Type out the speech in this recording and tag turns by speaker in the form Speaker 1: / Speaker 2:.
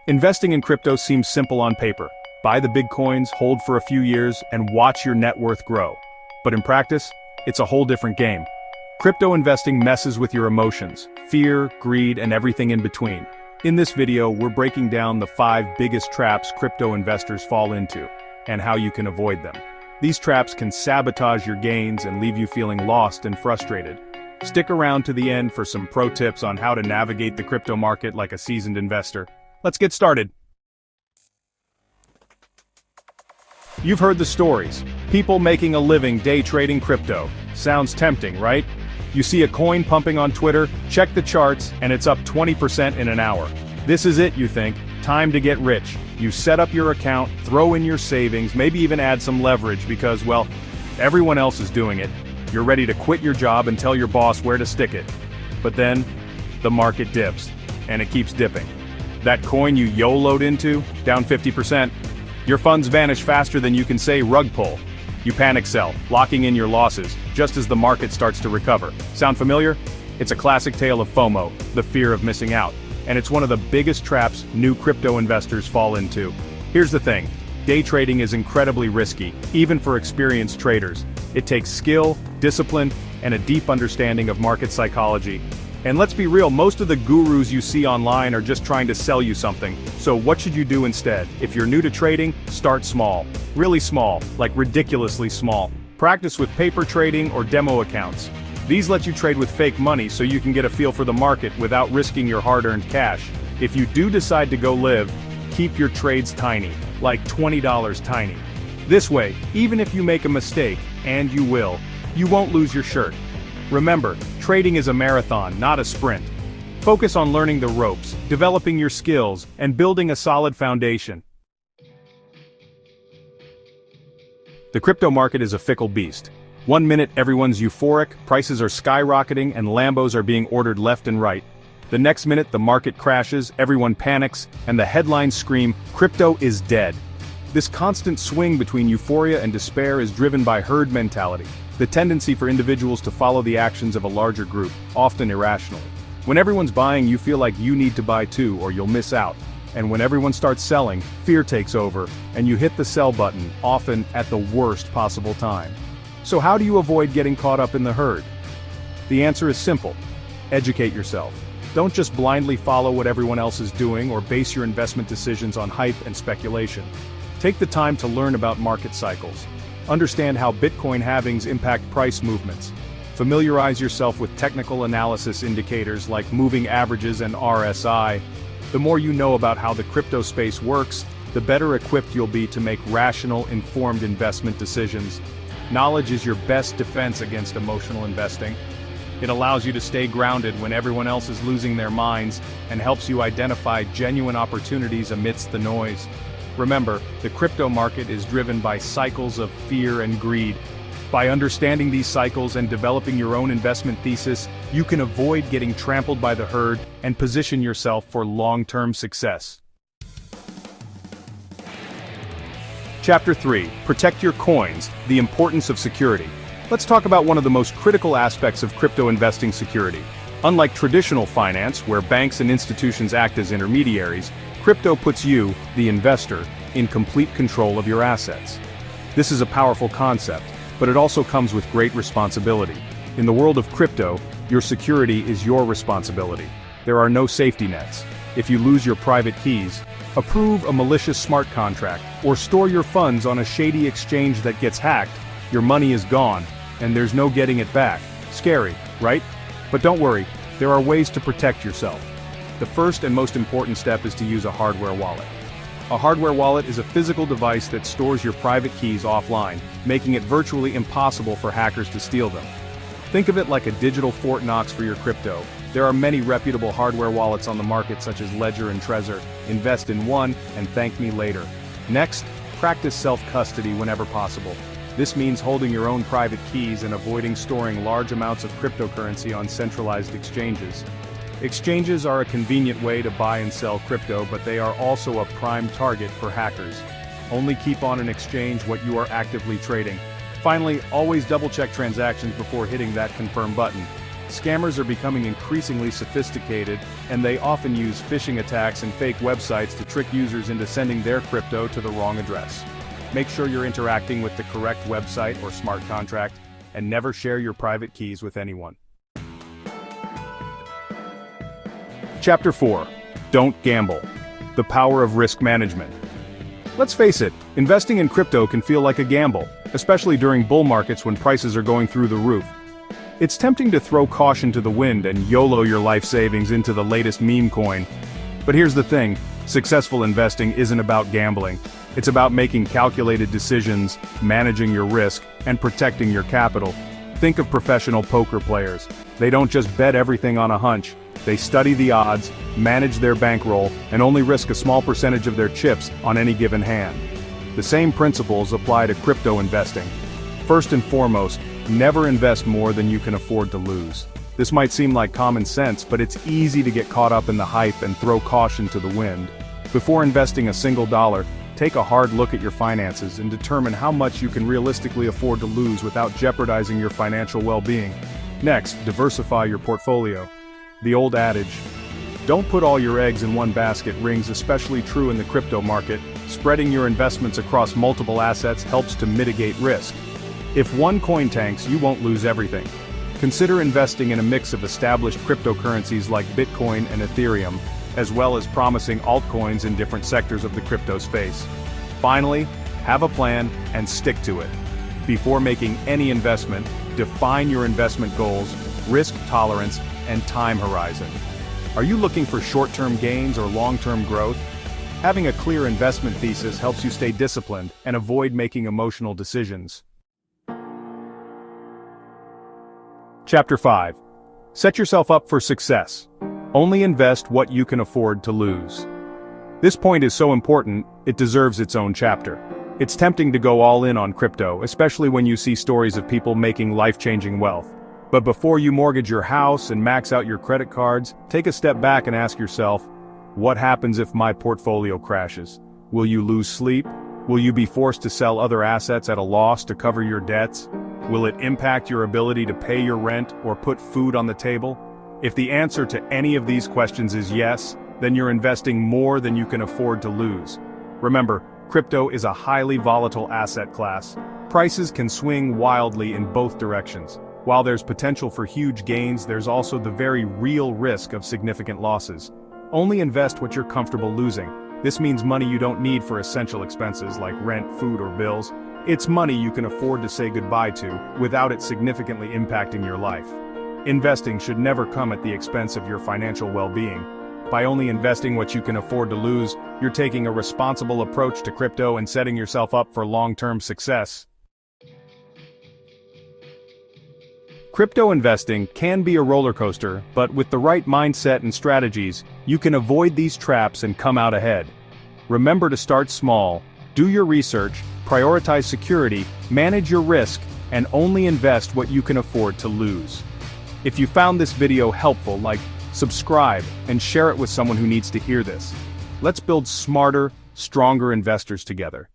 Speaker 1: Investing in crypto seems simple on paper. Buy the big coins, hold for a few years, and watch your net worth grow. But in practice, it's a whole different game. Crypto investing messes with your emotions, fear, greed, and everything in between. In this video, we're breaking down the 5 biggest traps crypto investors fall into, and how you can avoid them. These traps can sabotage your gains and leave you feeling lost and frustrated. Stick around to the end for some pro tips on how to navigate the crypto market like a seasoned investor. Let's get started. You've heard the stories. People making a living day trading crypto. Sounds tempting, right? You see a coin pumping on Twitter, check the charts, and it's up 20% in an hour. This is it, you think. Time to get rich. You set up your account, throw in your savings, maybe even add some leverage because, well, everyone else is doing it. You're ready to quit your job and tell your boss where to stick it. But then, the market dips, and it keeps dipping. That coin you YOLO'd into, down 50%. Your funds vanish faster than you can say rug pull. You panic sell, locking in your losses, just as the market starts to recover. Sound familiar? It's a classic tale of FOMO, the fear of missing out. And it's one of the biggest traps new crypto investors fall into. Here's the thing. Day trading is incredibly risky, even for experienced traders. It takes skill, discipline, and a deep understanding of market psychology. And let's be real, most of the gurus you see online are just trying to sell you something. So what should you do instead? If you're new to trading, start small. Really small, like ridiculously small. Practice with paper trading or demo accounts. These let you trade with fake money so you can get a feel for the market without risking your hard-earned cash. If you do decide to go live, keep your trades tiny, like $20 tiny. This way, even if you make a mistake, and you will, you won't lose your shirt. Remember, trading is a marathon, not a sprint. Focus on learning the ropes, developing your skills, and building a solid foundation. The crypto market is a fickle beast. One minute everyone's euphoric, prices are skyrocketing, and Lambos are being ordered left and right. The next minute the market crashes, everyone panics, and the headlines scream, "Crypto is dead." This constant swing between euphoria and despair is driven by herd mentality, the tendency for individuals to follow the actions of a larger group, often irrationally. When everyone's buying, you feel like you need to buy too, or you'll miss out. And when everyone starts selling, fear takes over, and you hit the sell button, often at the worst possible time. So how do you avoid getting caught up in the herd? The answer is simple. Educate yourself. Don't just blindly follow what everyone else is doing or base your investment decisions on hype and speculation. Take the time to learn about market cycles. Understand how Bitcoin halvings impact price movements. Familiarize yourself with technical analysis indicators like moving averages and RSI. The more you know about how the crypto space works, the better equipped you'll be to make rational, informed investment decisions. Knowledge is your best defense against emotional investing. It allows you to stay grounded when everyone else is losing their minds and helps you identify genuine opportunities amidst the noise. Remember, the crypto market is driven by cycles of fear and greed. By understanding these cycles and developing your own investment thesis, you can avoid getting trampled by the herd and position yourself for long-term success. Chapter 3. Protect your coins, the importance of security. Let's talk about one of the most critical aspects of crypto investing: security. Unlike traditional finance, where banks and institutions act as intermediaries, crypto puts you, the investor, in complete control of your assets. This is a powerful concept, but it also comes with great responsibility. In the world of crypto, your security is your responsibility. There are no safety nets. If you lose your private keys, approve a malicious smart contract, or store your funds on a shady exchange that gets hacked, your money is gone, and there's no getting it back. Scary, right? But don't worry, there are ways to protect yourself. The first and most important step is to use a hardware wallet. A hardware wallet is a physical device that stores your private keys offline, making it virtually impossible for hackers to steal them. Think of it like a digital Fort Knox for your crypto. There are many reputable hardware wallets on the market such as Ledger and Trezor. Invest in one and thank me later. Next, practice self-custody whenever possible. This means holding your own private keys and avoiding storing large amounts of cryptocurrency on centralized exchanges. Exchanges are a convenient way to buy and sell crypto, but they are also a prime target for hackers. Only keep on an exchange what you are actively trading. Finally, always double-check transactions before hitting that confirm button. Scammers are becoming increasingly sophisticated, and they often use phishing attacks and fake websites to trick users into sending their crypto to the wrong address. Make sure you're interacting with the correct website or smart contract, and never share your private keys with anyone. Chapter 4. Don't gamble. The power of risk management. Let's face it, investing in crypto can feel like a gamble, especially during bull markets when prices are going through the roof. It's tempting to throw caution to the wind and YOLO your life savings into the latest meme coin. But here's the thing, successful investing isn't about gambling. It's about making calculated decisions, managing your risk, and protecting your capital. Think of professional poker players. They don't just bet everything on a hunch. They study the odds, manage their bankroll, and only risk a small percentage of their chips on any given hand. The same principles apply to crypto investing. First and foremost, never invest more than you can afford to lose. This might seem like common sense, but it's easy to get caught up in the hype and throw caution to the wind. Before investing a single dollar, take a hard look at your finances and determine how much you can realistically afford to lose without jeopardizing your financial well-being. Next, diversify your portfolio. The old adage, "Don't put all your eggs in one basket," rings especially true in the crypto market. Spreading your investments across multiple assets helps to mitigate risk. If one coin tanks, you won't lose everything. Consider investing in a mix of established cryptocurrencies like Bitcoin and Ethereum, as well as promising altcoins in different sectors of the crypto space. Finally, have a plan and stick to it. Before making any investment, define your investment goals, risk tolerance, and time horizon. Are you looking for short-term gains or long-term growth? Having a clear investment thesis helps you stay disciplined and avoid making emotional decisions. Chapter 5. Set yourself up for success. Only invest what you can afford to lose. This point is so important, it deserves its own chapter. It's tempting to go all in on crypto, especially when you see stories of people making life-changing wealth. But before you mortgage your house and max out your credit cards, take a step back and ask yourself, what happens if my portfolio crashes? Will you lose sleep? Will you be forced to sell other assets at a loss to cover your debts? Will it impact your ability to pay your rent or put food on the table? If the answer to any of these questions is yes, then you're investing more than you can afford to lose. Remember, crypto is a highly volatile asset class. Prices can swing wildly in both directions. While there's potential for huge gains, there's also the very real risk of significant losses. Only invest what you're comfortable losing. This means money you don't need for essential expenses like rent, food, or bills. It's money you can afford to say goodbye to without it significantly impacting your life. Investing should never come at the expense of your financial well-being. By only investing what you can afford to lose, you're taking a responsible approach to crypto and setting yourself up for long-term success. Crypto investing can be a roller coaster, but with the right mindset and strategies, you can avoid these traps and come out ahead. Remember to start small, do your research, prioritize security, manage your risk, and only invest what you can afford to lose. If you found this video helpful, subscribe, and share it with someone who needs to hear this. Let's build smarter, stronger investors together.